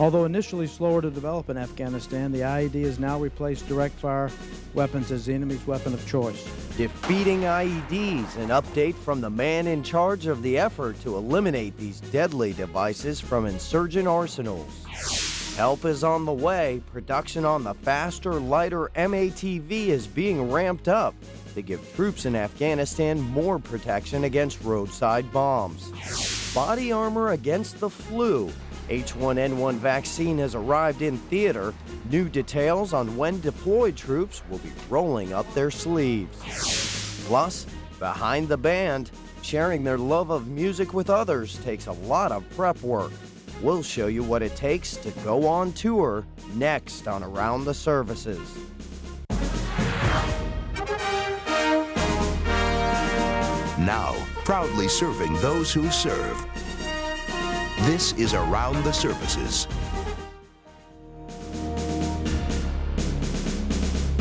Although initially slower to develop in Afghanistan, the IED has now replaced direct-fire weapons as the enemy's weapon of choice. Defeating IEDs, an update from the man in charge of the effort to eliminate these deadly devices from insurgent arsenals. Help is on the way. Production on the faster, lighter MATV is being ramped up to give troops in Afghanistan more protection against roadside bombs. Body armor against the flu. H1N1 vaccine has arrived in theater. New details on when deployed troops will be rolling up their sleeves. Plus, behind the band, sharing their love of music with others takes a lot of prep work. We'll show you what it takes to go on tour next on Around the Services. Now, proudly serving those who serve. This is Around the Services.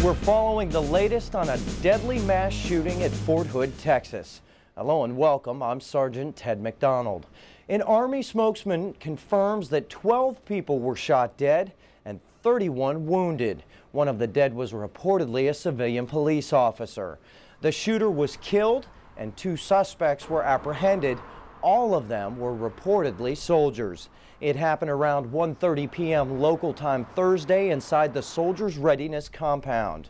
We're following the latest on a deadly mass shooting at Fort Hood, Texas. Hello and welcome. I'm Sergeant Ted McDonald. An Army spokesman confirms that 12 people were shot dead and 31 wounded. One of the dead was reportedly a civilian police officer. The shooter was killed and 2 suspects were apprehended. All of them were reportedly soldiers. It happened around 1:30 p.m. local time Thursday inside the Soldier Readiness compound.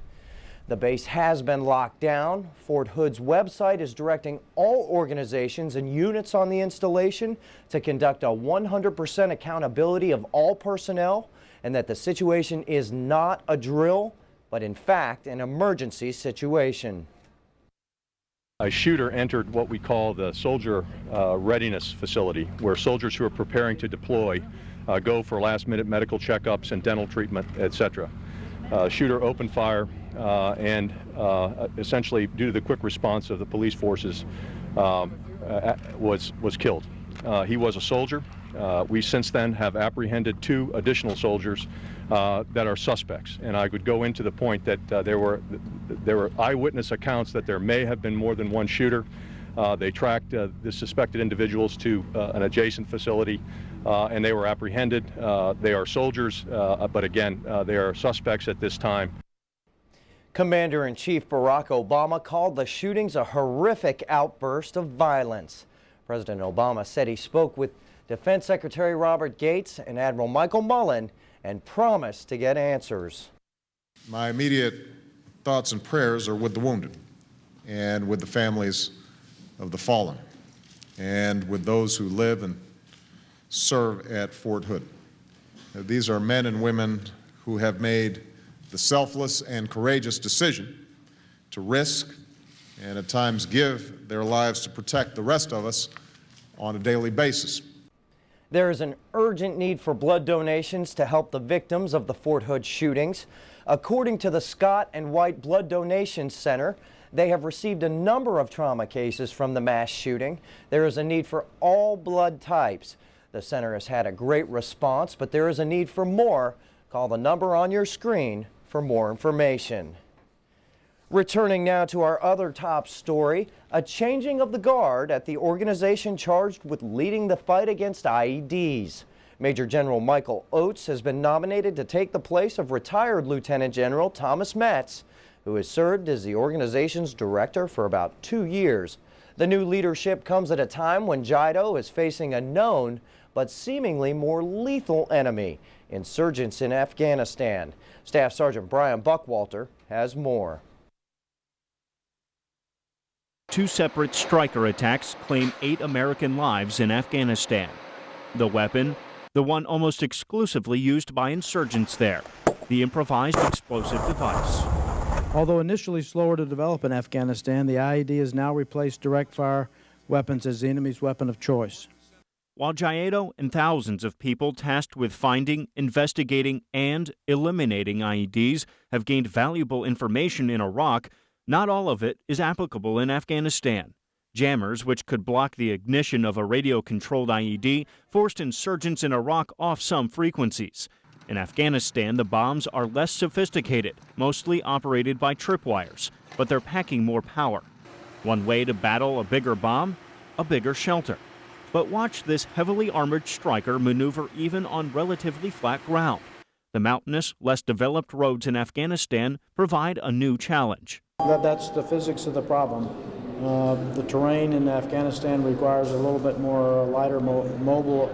The base has been locked down. Fort Hood's website is directing all organizations and units on the installation to conduct a 100% accountability of all personnel, and that the situation is not a drill, but in fact an emergency situation. A shooter entered what we call the Soldier Readiness Facility, where soldiers who are preparing to deploy go for last-minute medical checkups and dental treatment, etc. Shooter opened fire and essentially, due to the quick response of the police forces, was killed. He was a soldier. We since then have apprehended 2 additional soldiers that are suspects, and I would go into the point that there were eyewitness accounts that there may have been more than one shooter. They tracked the suspected individuals to an adjacent facility, and they were apprehended. They are soldiers, but again, they are suspects at this time. Commander-in-Chief Barack Obama called the shootings a horrific outburst of violence. President Obama said he spoke with Defense Secretary Robert Gates and Admiral Michael Mullen and promised to get answers. My immediate thoughts and prayers are with the wounded and with the families of the fallen and with those who live and serve at Fort Hood. These are men and women who have made the selfless and courageous decision to risk and at times give their lives to protect the rest of us on a daily basis. There is an urgent need for blood donations to help the victims of the Fort Hood shootings. According to the Scott and White Blood Donation Center, they have received a number of trauma cases from the mass shooting. There is a need for all blood types. The center has had a great response, but there is a need for more. Call the number on your screen for more information. Returning now to our other top story, a changing of the guard at the organization charged with leading the fight against IEDs. Major General Michael Oates has been nominated to take the place of retired Lieutenant General Thomas Metz, who has served as the organization's director for about 2 years. The new leadership comes at a time when JIDO is facing a known but seemingly more lethal enemy, insurgents in Afghanistan. Staff Sergeant Brian Buckwalter has more. 2 separate striker attacks claim 8 American lives in Afghanistan. The weapon, the one almost exclusively used by insurgents there, the improvised explosive device. Although initially slower to develop in Afghanistan, the IED has now replaced direct-fire weapons as the enemy's weapon of choice. While JIDO and thousands of people tasked with finding, investigating, and eliminating IEDs have gained valuable information in Iraq, not all of it is applicable in Afghanistan. Jammers, which could block the ignition of a radio-controlled IED, forced insurgents in Iraq off some frequencies. In Afghanistan, the bombs are less sophisticated, mostly operated by tripwires, but they're packing more power. One way to battle a bigger bomb, a bigger shelter. But watch this heavily armored striker maneuver even on relatively flat ground. The mountainous, less developed roads in Afghanistan provide a new challenge. That's the physics of the problem. The terrain in Afghanistan requires a little bit more lighter mobile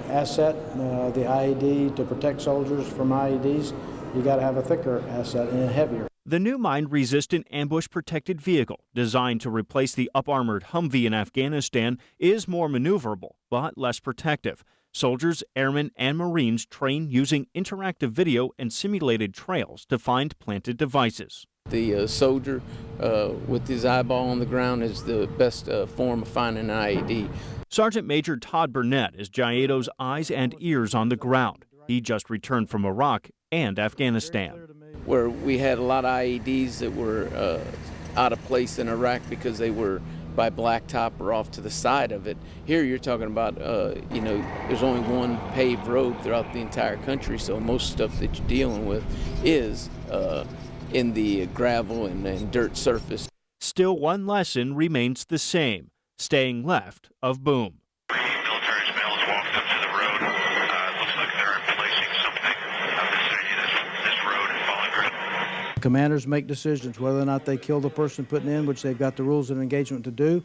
asset. The IED, to protect soldiers from IEDs, you got to have a thicker asset and a heavier. The new mine-resistant ambush-protected vehicle, designed to replace the up-armored Humvee in Afghanistan, is more maneuverable but less protective. Soldiers, airmen, and Marines train using interactive video and simulated trails to find planted devices. The soldier with his eyeball on the ground is the best form of finding an IED. Sergeant Major Todd Burnett is Jaeto's eyes and ears on the ground. He just returned from Iraq and Afghanistan, where we had a lot of IEDs that were out of place in Iraq because they were by blacktop or off to the side of it. Here you're talking about, there's only one paved road throughout the entire country, so most stuff that you're dealing with is in the gravel and dirt surface. Still, one lesson remains the same: staying left of boom. Military males walked up to the road. Looks like they're replacing something of this road and falling ground. Commanders make decisions whether or not they kill the person putting in, which they've got the rules of engagement to do,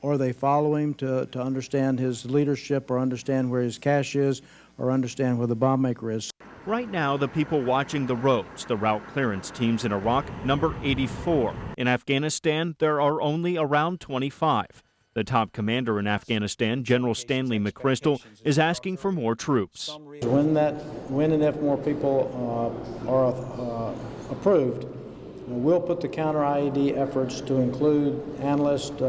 or they follow him to understand his leadership, or understand where his cache is, or understand where the bomb maker is. Right now, the people watching the roads, the route clearance teams in Iraq, number 84. In Afghanistan, there are only around 25. The top commander in Afghanistan, General Stanley McChrystal, is asking for more troops. When and if more people are approved, we'll put the counter IED efforts to include analysts,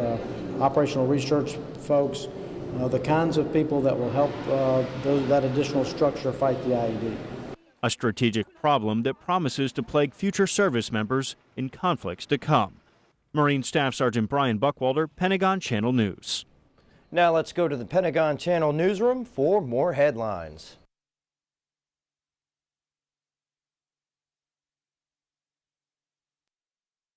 operational research folks, the kinds of people that will help that additional structure fight the IED. A strategic problem that promises to plague future service members in conflicts to come. Marine Staff Sergeant Brian Buckwalter, Pentagon Channel News. Now let's go to the Pentagon Channel newsroom for more headlines.